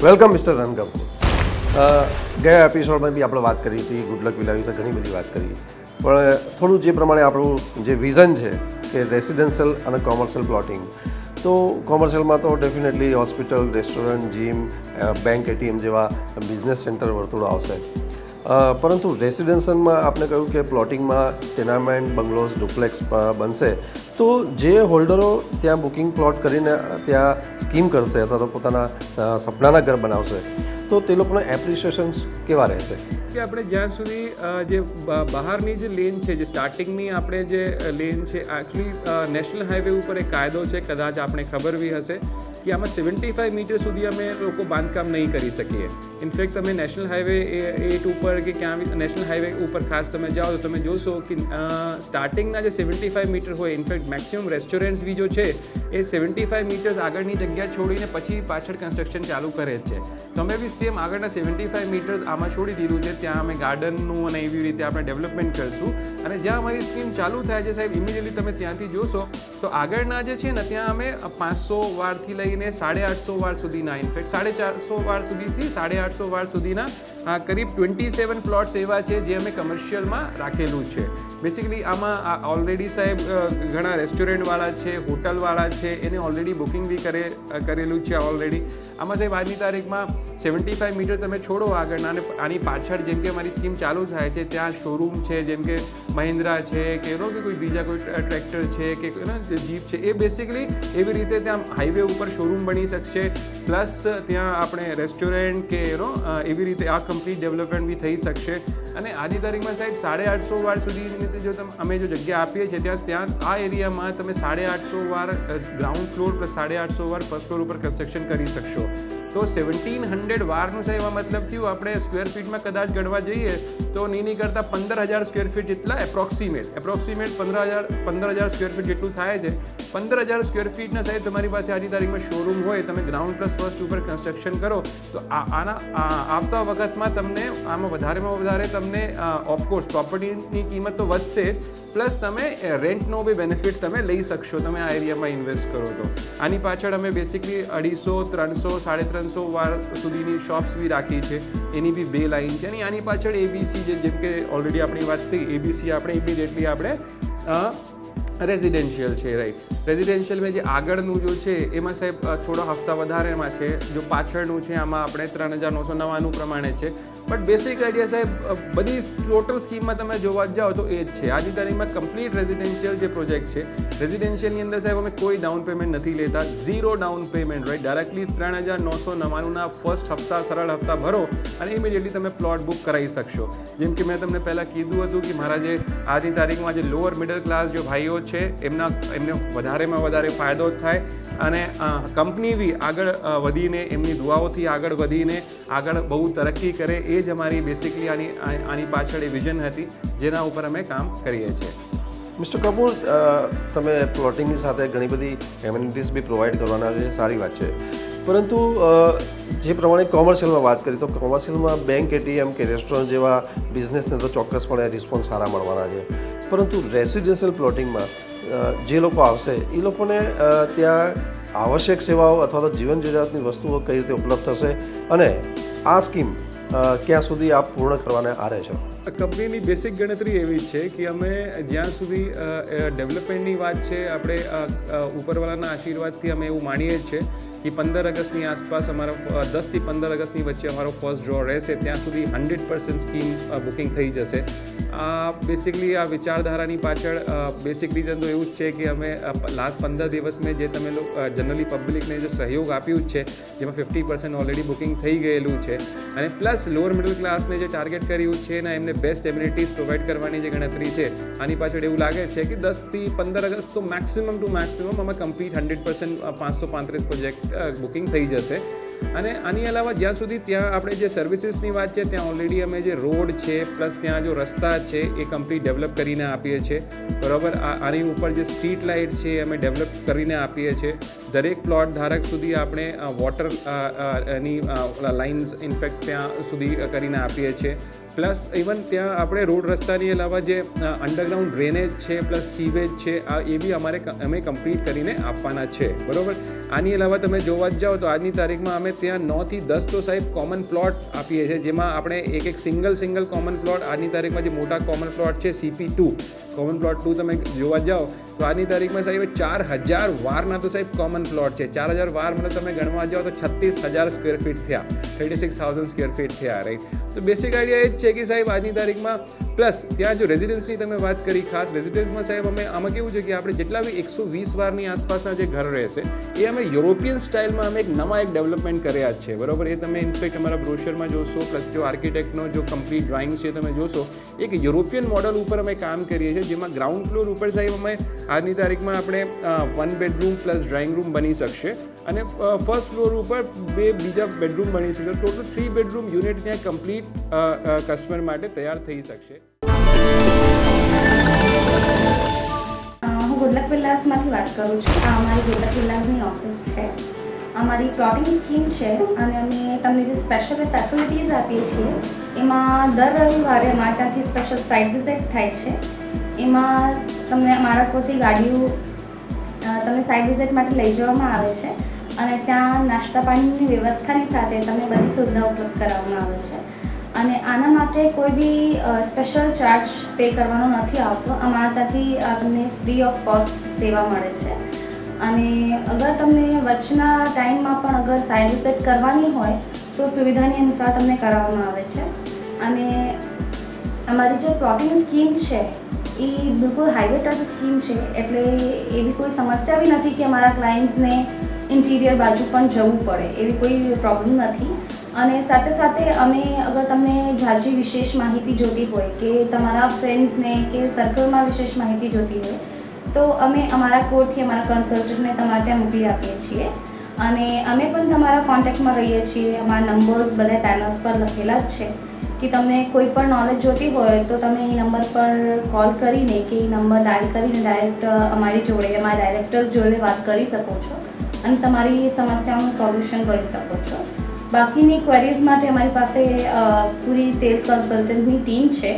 Welcome mister રનગમ. ગયા એપિસોડમાં બી આપણે વાત કરી હતી ગુડલક વિલા વિશે ઘણી બધી વાત કરી, પણ થોડું જે પ્રમાણે આપણું જે વિઝન છે કે રેસિડેન્શિયલ અને કોમર્શિયલ પ્લોટિંગ, તો કોમર્શિયલમાં તો definitely hospital, restaurant, gym, bank, ATM જેવા બિઝનેસ સેન્ટર વર્તુળો આવશે. પરંતુ રેસિડેન્શિયલમાં આપણે કહ્યું કે પ્લોટિંગમાં ટેનામેન્ટ, બંગલોઝ, ડુપ્લેક્સ બનશે, તો જે હોલ્ડરો ત્યાં બુકિંગ પ્લોટ કરીને ત્યાં સ્કીમ કરશે અથવા તો પોતાના સપનાના ઘર બનાવશે, તો તે લોકોના એપ્રિસિએશન્સ કેવા રહેશે? કે આપણે જ્યાં સુધી જે બહારની જે લેન છે, જે સ્ટાર્ટિંગની આપણે જે લેન છે, એકચ્યુઅલી નેશનલ હાઈવે ઉપર એક કાયદો છે, કદાચ આપણે ખબર બી હશે કે આમાં 75 મીટર સુધી અમે લોકો બાંધકામ નહીં કરી શકીએ. ઇનફેક્ટ તમે નેશનલ હાઈવે 8 ઉપર કે ક્યાં નેશનલ હાઈવે ઉપર ખાસ તમે જાઓ તો તમે જોશો કે સ્ટાર્ટિંગના જે 75 મીટર હોય, ઇનફેક્ટ મેક્સિમમ રેસ્ટોરન્ટ્સ બી જો છે એ 75 મીટર્સ આગળની જગ્યા છોડીને પછી પાછળ કન્સ્ટ્રક્શન ચાલુ કરે જ છે. તો અમે બી સેમ આગળના 75 મીટર્સ આમાં છોડી દીધું છે, ત્યાં અમે ગાર્ડનનું અને એવી રીતે આપણે ડેવલપમેન્ટ કરીશું. અને જ્યાં અમારી સ્કીમ ચાલુ થાય છે સાહેબ, ઇમિડિયેટલી તમે ત્યાંથી જોશો તો આગળના જે છે ને ત્યાં અમે 500 વારથી લઈને 850 વાર સુધીના, ઇનફેક્ટ 450 વાર સુધીથી 850 વાર સુધીના કરીબ 27 પ્લોટ્સ એવા છે જે અમે કમર્શિયલમાં રાખેલું છે. બેસિકલી આમાં ઓલરેડી સાહેબ ઘણા રેસ્ટોરન્ટવાળા છે, હોટલવાળા છે, એને ઓલરેડી બુકિંગ બી કરેલું છે ઓલરેડી. આમાં સાહેબ આજની તારીખમાં 75 મીટર તમે છોડો આગળના, અને આની પાછળ જેમ કે અમારી સ્કીમ ચાલુ થાય છે ત્યાં શોરૂમ છે, જેમ કે મહિન્દ્રા છે કે કોઈ બીજા કોઈ ટ્રેક્ટર છે કે જીપ છે, એ બેસિકલી એવી રીતે ત્યાં હાઈવે ઉપર શોરૂમ બની શકશે. પ્લસ ત્યાં આપણે રેસ્ટોરન્ટ કે એવી રીતે આ કમ્પ્લીટ ડેવલપમેન્ટ બી થઈ શકશે. અને આજની તારીખમાં સાહેબ 850 વાર સુધી જો અમે જો જગ્યા આપીએ છીએ ત્યાં આ એરિયામાં તમે 850 વાર ગ્રાઉન્ડ ફ્લોર પ્લસ 850 વાર ફર્સ્ટ ફ્લોર ઉપર કન્સ્ટ્રક્શન કરી શકશો. તો 1700 વારનું સાહેબ આ મતલબ થયું, આપણે સ્ક્વેર ફીટમાં કદાચ ગણવા જઈએ તો નહીં કરતાં 15,000 સ્ક્વેર ફીટ જેટલા એપ્રોક્સિમેટ 15,000 સ્ક્વેર ફીટ જેટલું થાય છે. 15,000 સ્ક્વેર ફીટના સાહેબ તમારી પાસે આજની તારીખમાં શોરૂમ હોય, તમે ગ્રાઉન્ડ પ્લસ ફર્સ્ટ ઉપર કન્સ્ટ્રક્શન કરો તો આવતા વખતમાં તમને આમાં વધારેમાં વધારે તમને ઓફકોર્સ પ્રોપર્ટીની કિંમત તો વધશે જ, પ્લસ તમે રેન્ટનો બી બેનિફિટ તમે લઈ શકશો તમે આ એરિયામાં ઇન્વેસ્ટ કરો તો. આની પાછળ અમે બેસિકલી 250, 300, 350 વાર સુધીની શોપ્સ બી રાખી છે, એની બી 2 લાઇન છે. અને આની પાછળ એબીસી જેમ કે ઓલરેડી આપણી વાત થઈ, એબીસી આપણે ઇમિડિયેટલી આપણે રેઝિડેન્શિયલ છે, રાઈટ. રેઝિડેન્શિયલમાં જે આગળનું જો છે એમાં સાહેબ થોડા હપ્તા વધારેમાં છે, જો પાછળનું છે આમાં આપણે 3,999 પ્રમાણે છે. બટ બેસિક આઈડિયા સાહેબ બધી ટોટલ સ્કીમમાં તમે જોવા જાઓ તો એ જ છે. આજની તારીખમાં કમ્પ્લીટ રેઝિડેન્શિયલ જે પ્રોજેક્ટ છે, રેઝિડેન્શિયલની અંદર સાહેબ અમે કોઈ ડાઉન પેમેન્ટ નથી લેતા, 0 ડાઉન પેમેન્ટ, રાઈટ. ડાયરેક્ટલી 3,999ના ફર્સ્ટ હપ્તા, સરળ હપ્તા ભરો અને ઇમિડિયેટલી તમે પ્લોટ બુક કરાવી શકશો. જેમ કે મેં તમને પહેલાં કીધું હતું કે મારા જે આજની તારીખમાં જે લોઅર મિડલ ક્લાસ જો ભાઈઓ છે એમને વધારેમાં વધારે ફાયદો થાય, અને કંપની બી આગળ વધીને એમની દુઆઓથી આગળ વધીને આગળ બહુ તરક્કી કરે, એ જ અમારી બેસિકલી આની પાછળ એ વિઝન હતી જેના ઉપર અમે કામ કરીએ છીએ. મિસ્ટર કપૂર, તમે પ્લોટિંગની સાથે ઘણી બધી એમ્યુનિટીઝ બી પ્રોવાઈડ કરવાના છે, સારી વાત છે. પરંતુ જે પ્રમાણે કોમર્શિયલમાં વાત કરી તો કોમર્શિયલમાં બેંક, એટીએમ કે રેસ્ટોરન્ટ જેવા બિઝનેસને તો ચોક્કસપણે રિસ્પોન્સ સારા મળવાના છે. પરંતુ રેસિડેન્શિયલ પ્લોટિંગમાં જે લોકો આવશે એ લોકોને ત્યાં આવશ્યક સેવાઓ અથવા તો જીવન જરૂરિયાતની વસ્તુઓ કઈ રીતે ઉપલબ્ધ થશે, અને આ સ્કીમ ક્યાં સુધી આપ પૂર્ણ કરવાને આરે છો? કંપનીની બેસિક ગણતરી એવી છે કે અમે જ્યાં સુધી ડેવલપમેન્ટની વાત છે, આપણે ઉપરવાળાના આશીર્વાદથી અમે એવું માનીએ જ છે કે 15 ઓગસ્ટની આસપાસ અમારો 10 થી 15 ઓગસ્ટની વચ્ચે અમારો ફર્સ્ટ ડ્રો રહેશે, ત્યાં સુધી 100% સ્કીમ બુકિંગ થઈ જશે. બેસિકલી આ વિચારધારાની પાછળ બેસિક રીઝન તો એવું જ છે કે અમે લાસ્ટ 15 દિવસમાં જે તમે જનરલી પબ્લિકને જે સહયોગ આપ્યું જ છે, જેમાં 50% ઓલરેડી બુકિંગ થઈ ગયેલું છે, અને પ્લસ લોઅર મિડલ ક્લાસને જે ટાર્ગેટ કર્યું છે ને એમને બેસ્ટ એમ્યુનિટીઝ પ્રોવાઈડ કરવાની જે ગણતરી છે, આની પાછળ એવું લાગે છે કે 10 થી 15 ઓગસ્ટ તો મેક્સિમમ ટુ મેક્સિમમ અમે કમ્પ્લીટ 100% 535 પ્રોજેક્ટ બુકિંગ થઈ જશે. અને આની અલાવા જ્યાં સુધી ત્યાં આપણે જે સર્વિસીસની વાત છે, ત્યાં ઓલરેડી અમે જે રોડ છે પ્લસ ત્યાં જો રસ્તા છે એ કમ્પ્લીટ ડેવલપ કરીને આપીએ છીએ, બરાબર. આની ઉપર જે સ્ટ્રીટ લાઇટ છે અમે ડેવલપ કરીને આપીએ છીએ. દરેક પ્લોટ ધારક સુધી આપણે વોટર એની લાઇન્સ ઇનફેક્ટ ત્યાં સુધી કરીને આપીએ છીએ. પ્લસ ઇવન ત્યાં આપણે રોડ રસ્તાની અલાવા જે અંડરગ્રાઉન્ડ ડ્રેનેજ છે પ્લસ સીવેજ છે એ બી અમે કમ્પ્લીટ કરીને આપવાના છે, બરાબર. આની અલાવા તમે જોવા જ જાઓ તો આજની તારીખમાં અમે ત્યાં 9 થી 10 તો સાહેબ કોમન પ્લોટ આપીએ છીએ, જેમાં આપણે એક સિંગલ કોમન પ્લોટ આજની તારીખમાં જે મોટા કોમન પ્લોટ છે CP2 કોમન પ્લોટ 2 તમે જોવા જાઓ તો આજની તારીખમાં સાહેબ 4000 વારના તો સાહેબ કોમન પ્લોટ છે. 4000 વાર મતલબ તમે ગણવા જાઓ તો 36,000 સ્ક્વેર ફીટ થયા, 36,000 સ્ક્વેર ફીટ થયા, રાઈટ. તો બેસિક આઈડિયા એ જ છે કે સાહેબ આજની તારીખમાં પ્લસ ત્યાં જો રેઝિડન્સની તમે વાત કરી, ખાસ રેઝિડન્સમાં સાહેબ અમે આમાં કેવું છે કે આપણે જેટલા બી 120 વારની આસપાસના જે ઘર રહેશે એ અમે યુરોપિયન સ્ટાઇલમાં અમે એક ડેવલપમેન્ટ કર્યા જ છે, બરાબર. એ તમે ઇનફેક્ટ અમારા બ્રોશરમાં જોશો, પ્લસ જો આર્કિટેક્ટનો જો કમ્પ્લીટ ડ્રોઈંગ છે તમે જોશો, એક યુરોપિયન મોડલ ઉપર અમે કામ કરીએ છીએ, જેમાં ગ્રાઉન્ડ ફ્લોર ઉપર સાહેબ અમે આજની તારીખમાં આપણે 1 બેડરૂમ પ્લસ ડ્રોઈંગ રૂમ બની શકશે અને ફર્સ્ટ ફ્લોર ઉપર 2 બીજા બેડરૂમ બની શકશે. ટોટલ 3 બેડરૂમ યુનિટ ત્યાં કમ્પ્લીટ કસ્ટમર માટે તૈયાર થઈ શકશે. હું ગુડલક વિલાસમાંથી વાત કરું છું. આ અમારી ગુડલક વિલાસની ઓફિસ છે. અમારી પ્લોટિંગ સ્કીમ છે અને અમે તમને જે સ્પેશિયલ ફેસિલિટીઝ આપીએ છીએ એમાં દર રવિવારે અમારા ત્યાંથી સ્પેશિયલ સાઇટ વિઝિટ થાય છે. એમાં તમને અમારા પોતે ગાડીઓ તમને સાઇટ વિઝિટ માટે લઈ જવામાં આવે છે અને ત્યાં નાસ્તા પાણીની વ્યવસ્થાની સાથે તમને બધી સુવિધા ઉપલબ્ધ કરાવવામાં આવે છે. અને આના માટે કોઈ બી સ્પેશિયલ ચાર્જ પે કરવાનો નથી આવતો. અમારા ત્યાંથી તમને ફ્રી ઓફ કોસ્ટ સેવા મળે છે. અને અગર તમને વચના ટાઈમમાં પણ અગર સાઇટ વિઝિટ કરવાની હોય તો સુવિધાની અનુસાર તમને કરાવવામાં આવે છે. અને અમારી જે પ્લોટિંગ સ્કીમ છે એ બિલકુલ હાઈવે ટચ સ્કીમ છે, એટલે એવી કોઈ સમસ્યા બી નથી કે અમારા ક્લાયન્ટ્સને ઇન્ટિરિયર બાજુ પણ જવું પડે, એવી કોઈ પ્રોબ્લેમ નથી. અને સાથે સાથે અમે અગર તમને ઝાઝી વિશેષ માહિતી જોતી હોય કે તમારા ફ્રેન્ડ્સને કે સર્કલમાં વિશેષ માહિતી જોતી હોય તો અમે અમારા કોડથી અમારા કન્સલ્ટન્ટને તમારે ત્યાં મોકલી આપીએ છીએ. અને અમે પણ તમારા કોન્ટેક્ટમાં રહીએ છીએ. અમારા નંબર્સ બધા પેનલ્સ પર લખેલા જ છે કે તમને કોઈ પણ નોલેજ જોતી હોય તો તમે એ નંબર પર કોલ કરીને કે એ નંબર ડાયલ કરીને ડાયરેક્ટ અમારી જોડે અમારા ડાયરેક્ટર્સ જોડે વાત કરી શકો છો અને તમારી સમસ્યાઓનું સોલ્યુશન કરી શકો છો. બાકીની ક્વેરીઝ માટે અમારી પાસે પૂરી સેલ્સ કન્સલ્ટન્ટની ટીમ છે.